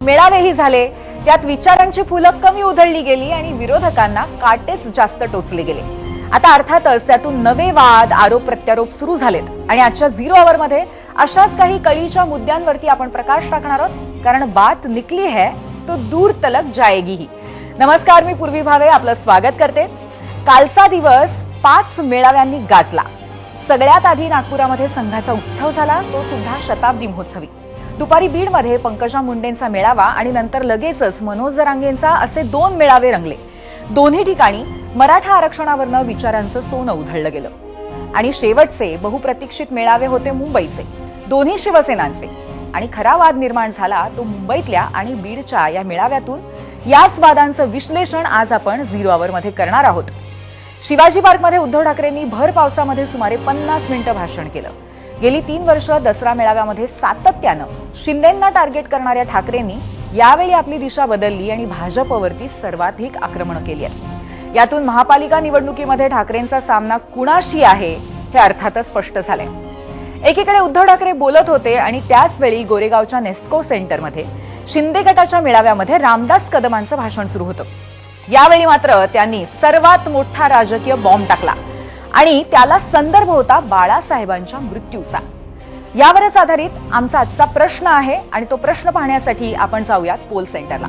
मेळावेही झाले, त्यात विचारांची फुलं कमी उधळली गेली आणि विरोधकांना काटेच जास्त टोचले गेले। आता अर्थातच त्यातून नवे वाद, आरोप प्रत्यारोप सुरू झालेत आणि आजच्या 0 आवर अशाच काही कळीच्या मुद्द्यांवरती आपण प्रकाश टाकणार आहोत, कारण बात निकली है तो दूर तलक जाएगी ही। नमस्कार, मी पूर्वी भावे आपलं स्वागत करते। कालचा दिवस 5 मेळाव्यांनी गाजला। सगळ्यात आधी नागपुरामध्ये संघाचा उत्सव झाला, तो सुद्धा शताब्दी महोत्सवी। दुपारी बीडमध्ये पंकजा मुंडेंचा मेळावा आणि नंतर लगेचच मनोज जरांगेंचा असे 2 मेळावे रंगले। दोन्ही ठिकाणी मराठा आरक्षणावरनं विचारांचं सोनं उधळलं गेलं आणि शेवटचे बहुप्रतीक्षित मेळावे होते मुंबईचे, दोन्ही शिवसेनांचे। आणि खरा वाद निर्माण झाला तो मुंबईतल्या आणि बीडच्या या मेळाव्यातून। याच वादांचं विश्लेषण आज आपण 0 आवरमध्ये करणार आहोत। शिवाजी पार्कमध्ये उद्धव ठाकरेंनी भर पावसामध्ये सुमारे 50 मिनिटं भाषण केलं। गेली 3 वर्ष दसरा मेळाव्यामध्ये सातत्यानं शिंदेंना टार्गेट करणाऱ्या ठाकरेंनी यावेळी आपली दिशा बदलली आणि भाजपवरती सर्वाधिक आक्रमणं केली आहेत। यातून महापालिका निवडणुकीमध्ये ठाकरेंचा सामना कुणाशी आहे हे अर्थातच स्पष्ट झालंय। एकीकडे उद्धव ठाकरे बोलत होते आणि त्याच वेळी गोरेगावच्या नेस्को सेंटरमध्ये शिंदे गटाच्या मेळाव्यामध्ये रामदास कदमांचं भाषण सुरू होतं। यावेळी मात्र त्यांनी सर्वात मोठा राजकीय बॉम्ब टाकला आणि त्याला संदर्भ होता बाळासाहेबांच्या मृत्यूचा। यावरच आधारित आमचा आजचा प्रश्न आहे आणि तो प्रश्न पाहण्यासाठी आपण जाऊयात पोल सेंटरला।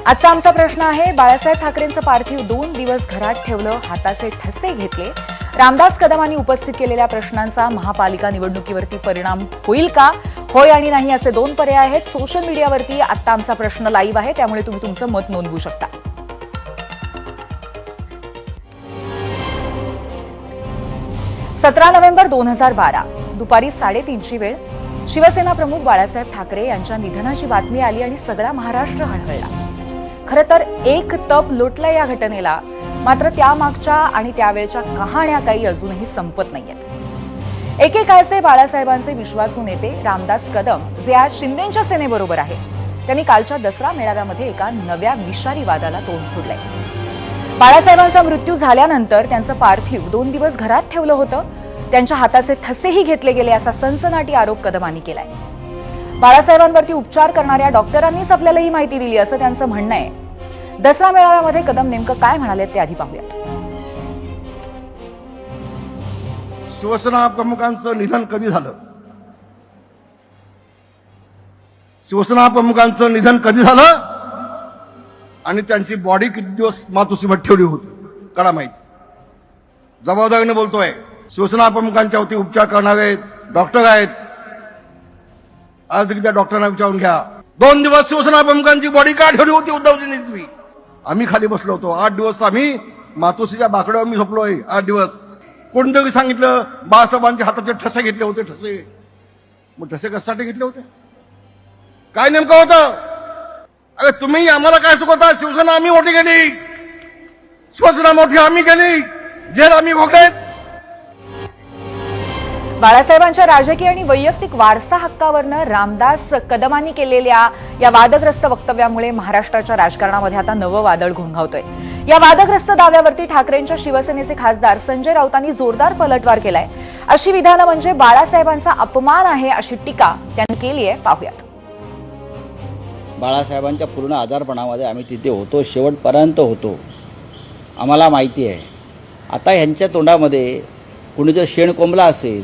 आजचा आमचा प्रश्न आहे, बाळासाहेब ठाकरेंचं पार्थिव 2 दिवस घरात ठेवलं, हाताचे ठसे घेतले। रामदास कदमांनी उपस्थित केलेल्या प्रश्नांचा महापालिका निवडणुकीवरती परिणाम होईल का? होय आणि नाही असे 2 पर्याय आहेत। सोशल मीडियावरती आता आमचा प्रश्न लाईव्ह आहे, त्यामुळे तुम्ही तुमचं मत नोंदवू शकता। 17 नोव्हेंबर 2012 दुपारी 3:30ची वेळ। शिवसेना प्रमुख बाळासाहेब ठाकरे यांच्या निधनाची बातमी आली आणि सगळा महाराष्ट्र हळहळला। खरं तर एक तप लोटलं या घटनेला, मात्र त्यामागच्या आणि त्यावेळच्या कहाण्या काही अजूनही संपत नाहीयेत। एकेकाळचे बाळासाहेबांचे विश्वासू नेते रामदास कदम, जे आज शिंदेंच्या सेनेबरोबर आहे, त्यांनी कालच्या दसरा मेळाव्यामध्ये एका नव्या विषारी वादाला तोंड फोडलंय। बाळासाहेबांचा मृत्यू झाल्यानंतर त्यांचं पार्थिव 2 दिवस घरात ठेवलं होतं, त्यांच्या हाताचे ठसेही घेतले गेले असा सनसनाटी आरोप कदमांनी केलाय। बाळासाहेबांवरती उपचार करणाऱ्या डॉक्टरांनीच आपल्याला ही माहिती दिली असं त्यांचं म्हणणं आहे। दसरा मेळाव्यामध्ये कदम नेमकं काय म्हणाले ते आधी पाहूयात। शिवसेना प्रमुखांचं निधन कधी झालं? शिवसेना प्रमुखांचं निधन कधी झालं आणि त्यांची बॉडी किती दिवस मातोश्रीमध्ये ठेवली होती कळा माहिती। जबाबदारीने बोलतोय, शिवसेना प्रमुखांच्या वरती उपचार करणारे डॉक्टर आहेत, आज त्या डॉक्टरांना विचारून घ्या, 2 दिवस शिवसेना प्रमुखांची बॉडी का ठेवली होती उद्धवजींनी? तुम्ही आम्ही खाली बसलो होतो 8 दिवस, आम्ही मातोश्रीच्या बाकड्यावर मी झोपलोय 8 दिवस। कोणतरी सांगितलं बाळासाहेबांच्या हाताचे ठसे घेतले होते, ठसे। मग ठसे कशासाठी घेतले होते? काय नेमकं होतं? अरे तुम्ही आम्हाला काय चुकवता? शिवसेना आम्ही मोठी केली, शिवसेना मोठी आम्ही केली, जेल आम्ही भोगलेत। बाळासाहेबांच्या राजकीय आणि वैयक्तिक वारसा हक्कावरनं रामदास कदमांनी केलेल्या या वादग्रस्त वक्तव्यामुळे महाराष्ट्राच्या राजकारणामध्ये आता नवं वादळ घोंघावतोय। या वादग्रस्त दाव्यावरती ठाकरेंच्या शिवसेनेचे खासदार संजय राऊतांनी जोरदार पलटवार केलाय। अशी विधानं म्हणजे बाळासाहेबांचा अपमान आहे अशी टीका त्यांनी केली आहे, पाहूयात। बाळासाहेबांच्या पूर्ण आजारपणामध्ये आम्ही तिथे होतो, शेवटपर्यंत होतो, आम्हाला माहिती आहे। आता ह्यांच्या तोंडामध्ये कुणी जर शेण कोंबला असेल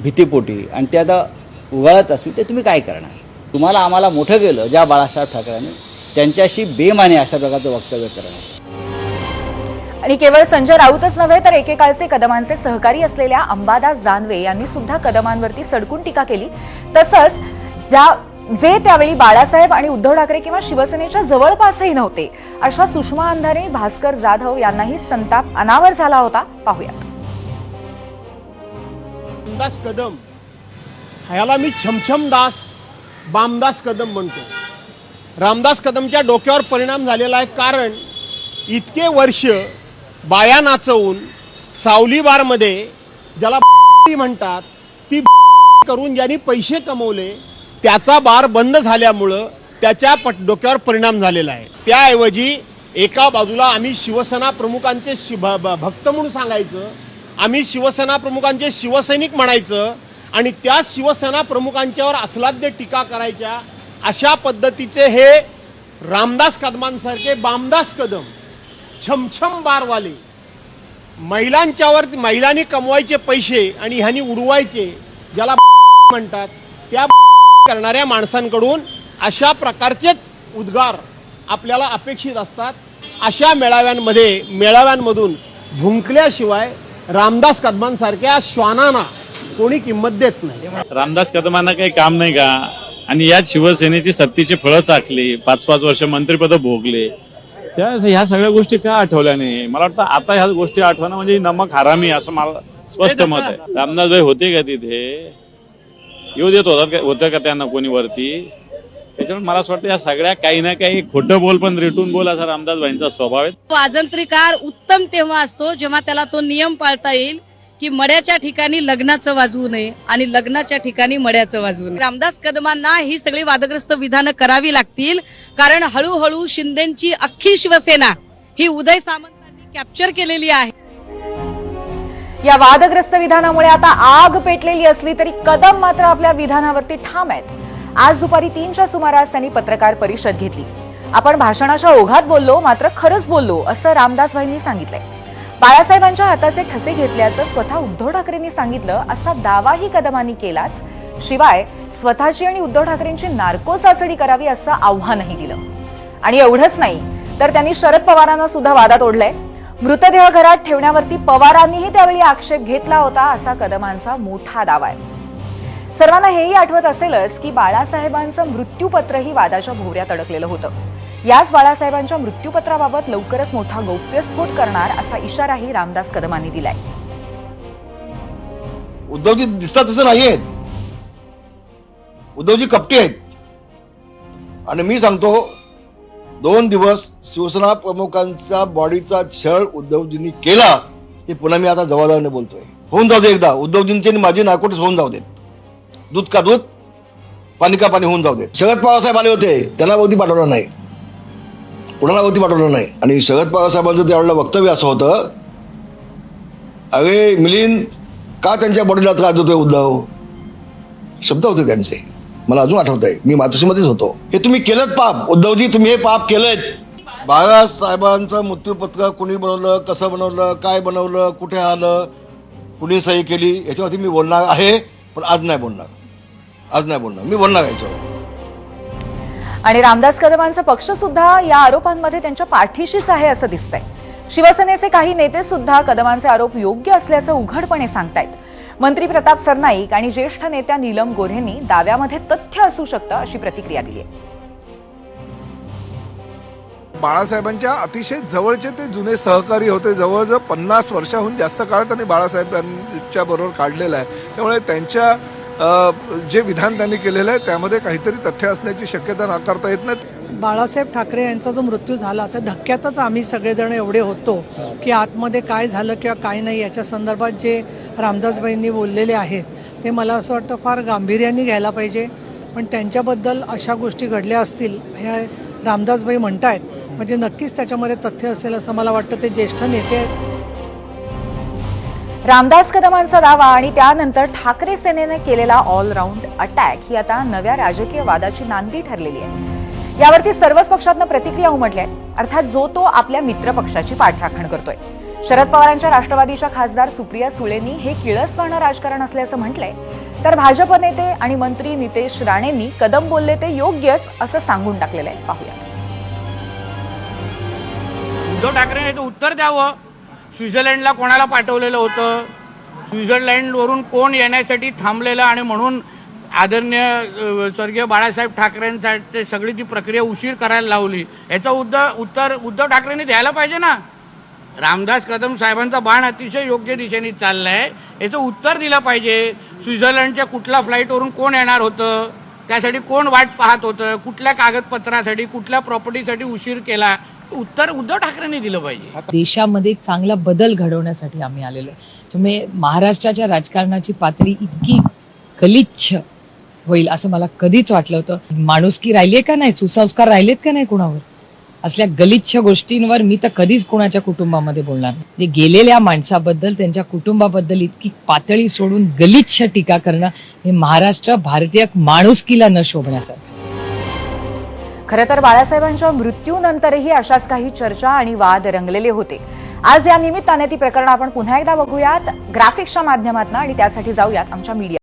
भीतीपोटी आणि ते आता उगाळत असेल, ते तुम्ही काय करणार? तुम्हाला आम्हाला मोठं केलं ज्या बाळासाहेब ठाकरेंनी, त्यांच्याशी बेमाने अशा प्रकारचं वक्तव्य करणं। आणि केवळ संजय राऊतच नव्हे तर एकेकाळचे कदमांचे सहकारी असलेल्या अंबादास दानवे यांनी सुद्धा कदमांवरती सडकून टीका केली। तसंच जे त्यावेळी बाळासाहेब आणि उद्धव ठाकरे किंवा शिवसेनेच्या जवळपासही नव्हते अशा सुषमा अंधारे, भास्कर जाधव यांनाही संताप अनावर झाला होता, पाहूयात। रामदास कदम ह्याला मी छमछमदास बामदास कदम म्हणतो। रामदास कदमच्या डोक्यावर परिणाम झालेला आहे, कारण इतके वर्ष बाया नाचवून सावली बारमध्ये ज्याला म्हणतात ती करून ज्यांनी पैसे कमवले, त्याचा बार बंद झाल्यामुळं त्याच्या डोक्यावर परिणाम झालेला आहे। त्याऐवजी एका बाजूला आम्ही शिवसेना प्रमुखांचे भक्त म्हणून सांगायचं, आम्ही शिवसेना प्रमुखांचे शिवसैनिक म्हणायचं आणि त्या शिवसेना प्रमुखांच्यावर अस्लाद्य टीका करायच्या, अशा पद्धतीचे हे रामदास कदमांसारखे बामदास कदम छमछम बारवाले महिलांनी कमवायचे पैसे आणि ह्यांनी उडवायचे, ज्याला म्हणतात, त्या करणाऱ्या माणसांकडून अशा प्रकारचेच उद्गार आपल्याला अपेक्षित असतात. अशा मेळाव्यांमधून भुंकल्याशिवाय रामदास कदमांसारख्या श्वानांना कोणी किंमत देत नाही. रामदास कदमांना काही काम नाही का? आणि याच शिवसेनेची सत्तेची फळं चाखली, 5-5 वर्ष मंत्रिपद भोगले, त्या ह्या सगळ्या गोष्टी का आठवल्या नाही? मला वाटतं आता ह्या गोष्टी आठवणं म्हणजे नमक हरामी असं मला स्पष्ट मत आहे. रामदासभाई होते का तिथे? येऊ देत होतं का त्यांना कोणी वरती? त्याच्यामुळे मला असं वाटतं या सगळ्या काही ना काही खोटं बोल पण रेटून बोल असा रामदासभाईंचा स्वभाव आहे. वाजंत्रीकार उत्तम तेव्हा असतो जेव्हा त्याला तो नियम पाळता येईल की मड्याच्या ठिकाणी लग्नाचं वाजवू नये आणि लग्नाच्या ठिकाणी मड्याचं वाजवू नये. रामदास कदमांना ही सगळी वादग्रस्त विधानं करावी लागतील, कारण हळूहळू शिंदेची अख्खी शिवसेना ही उदय सामंतांनी कॅप्चर केलेली आहे. या वादग्रस्त विधानामुळे आता आग पेटलेली असली तरी कदम मात्र आपल्या विधानावरती ठाम आहेत. आज दुपारी 3च्या सुमारास त्यांनी पत्रकार परिषद घेतली. आपण भाषणाच्या ओघात बोललो, मात्र खरंच बोललो असं रामदासभाईंनी सांगितलंय. बाळासाहेबांच्या हाताचे ठसे घेतल्याचं स्वतः उद्धव ठाकरेंनी सांगितलं असा दावाही कदमांनी केलाच. शिवाय स्वतःची आणि उद्धव ठाकरेंची नार्को चाचणी करावी असं आव्हानही दिलं. आणि एवढंच नाही तर त्यांनी शरद पवारांना सुद्धा वादात ओढलंय. मृतदेह घरात ठेवण्यावरती पवारांनीही त्यावेळी आक्षेप घेतला होता असा कदमांचा मोठा दावा आहे. सर्वांना हेही आठवत असेलच की बाळासाहेबांचं मृत्यूपत्रही वादाच्या भोवऱ्यात अडकलेलं होतं. याच बाळासाहेबांच्या मृत्यूपत्राबाबत लवकरच मोठा गौप्यस्फोट करणार असा इशाराही रामदास कदमांनी दिलाय. उद्धवजी दिसतात तसं नाहीयेत. उद्धवजी कपटी आहेत. आणि मी सांगतो, 2 दिवस शिवसेना प्रमुखांचा बॉडीचा छळ उद्धवजींनी केला. हे पुन्हा मी आता जबाबदारीने बोलतोय. होऊन जाऊ दे एकदा. उद्धवजींची आणि माझी नाकोटीच होऊन जाऊ देत. दूध का दूध, पाणी का पाणी होऊन जाऊ दे. शरद पवार साहेब आले होते, त्यांना वरती पाठवलं नाही, कुणाला वरती पाठवलं नाही. आणि शरद पवार साहेबांचं त्यावेळेला वक्तव्य असं होतं, अरे मिलिंद, का त्यांच्या बॉडीला त्रास देतोय उद्धव? शब्द होते त्यांचे, मला अजून आठवत आहे. मी मातोश्रीमध्येच होतो. हे तुम्ही केलं पाप उद्धवजी, तुम्ही हे पाप केलंय. बाळासाहेबांचं मृत्यूपत्र कुणी बनवलं, कसं बनवलं, काय बनवलं, कुठे आलं, कुणी सही केली, याच्यावरती मी बोलणार आहे. पण आज नाही बोलणार. मी बोलणार आहे याच्यावर. आणि रामदास कदमांचा पक्ष सुद्धा या आरोपांमध्ये त्यांच्या पाठीशीच आहे असं दिसतंय. शिवसेनेचे काही नेते सुद्धा कदमांचे आरोप योग्य असल्याचं उघडपणे सांगतायत. मंत्री प्रताप सरनाईक आणि ज्येष्ठ नेत्या नीलम गोऱ्हेंनी दाव्यामध्ये तथ्य असू शकतं अशी प्रतिक्रिया दिली आहे. बाळासाहेबांच्या अतिशय जवळचे ते जुने सहकारी होते. जवळजवळ 50 वर्षाहून जास्त काळ त्यांनी बाळासाहेबांच्या बरोबर काढलेला आहे. त्यामुळे त्यांच्या जे विधान त्यांनी केलेलं आहे त्यामध्ये काहीतरी तथ्य असण्याची शक्यता नाकारता येत नाही. बाळासाहेब ठाकरे यांचा जो मृत्यू झाला त्या धक्क्यातच आम्ही सगळेजण एवढे होतो की आतमध्ये काय झालं किंवा काय नाही याच्या संदर्भात जे रामदासबाईंनी बोललेले आहेत ते मला असं वाटतं फार गांभीर्याने घ्यायला पाहिजे. पण त्यांच्याबद्दल अशा गोष्टी घडल्या असतील ह्या रामदासबाई म्हणतायत म्हणजे नक्कीच त्याच्यामध्ये तथ्य असेल असं मला वाटतं. ते ज्येष्ठ नेते आहेत. रामदास कदमांचा दावा आणि त्यानंतर ठाकरे सेनेने केलेला ऑलराऊंड अटॅक ही आता नव्या राजकीय वादाची नांदी ठरलेली आहे. यावरती सर्वच पक्षातनं प्रतिक्रिया उमटल्या आहेत. अर्थात जो तो आपल्या मित्रपक्षाची पाठराखण करतोय. शरद पवारांच्या राष्ट्रवादीच्या खासदार सुप्रिया सुळेंनी हे किळसवाणं राजकारण असल्याचं म्हटलंय, तर भाजप नेते आणि मंत्री नितेश राणेंनी कदम बोलले ते योग्यच असं सांगून टाकलेलं आहे. पाहूयात. उद्धव ठाकरेंनी याचं उत्तर द्यावं. स्वित्झर्लंडला कोणाला पाठवलेलं होतं, स्वित्झर्लंडवरून कोण येण्यासाठी थांबलेलं आणि म्हणून आदरणीय स्वर्गीय बाळासाहेब ठाकरेंसाठी सगळी ती प्रक्रिया उशीर करायला लावली, याचं उत्तर उद्धव ठाकरेंनी द्यायला पाहिजे ना. रामदास कदम साहेबांचा बाण अतिशय योग्य दिशेने चाललाय, याचं उत्तर दिलं पाहिजे. स्वित्झर्लंडच्या कुठल्या फ्लाईटवरून कोण येणार होतं, त्यासाठी कोण वाट पाहत होतं, कुठल्या कागदपत्रासाठी, कुठल्या प्रॉपर्टीसाठी उशीर केला, उत्तर उद्धव ठाकरेंनी दिलं पाहिजे. देशामध्ये एक चांगला बदल घडवण्यासाठी आम्ही आलेलो आहे. त्यामुळे महाराष्ट्राच्या राजकारणाची पातळी इतकी गलिच्छ होईल असं मला कधीच वाटलं होतं. माणुसकी राहिलीये का नाही, सुसंस्कार राहिलेत का नाही कुणावर, असल्या गलिच्छ गोष्टींवर मी तर कधीच कोणाच्या कुटुंबामध्ये बोलणार नाही. म्हणजे गेलेल्या माणसाबद्दल, त्यांच्या कुटुंबाबद्दल इतकी पातळी सोडून गलिच्छ टीका करणं हे महाराष्ट्र भारतीय माणुसकीला न शोभण्यासारखं. खरं तर बाळासाहेबांच्या मृत्यूनंतरही अशाच काही चर्चा आणि वाद रंगलेले होते. आज या निमित्ताने ती प्रकरणं आपण पुन्हा एकदा बघूयात ग्राफिक्सच्या माध्यमातून आणि त्यासाठी जाऊयात आमच्या मीडिया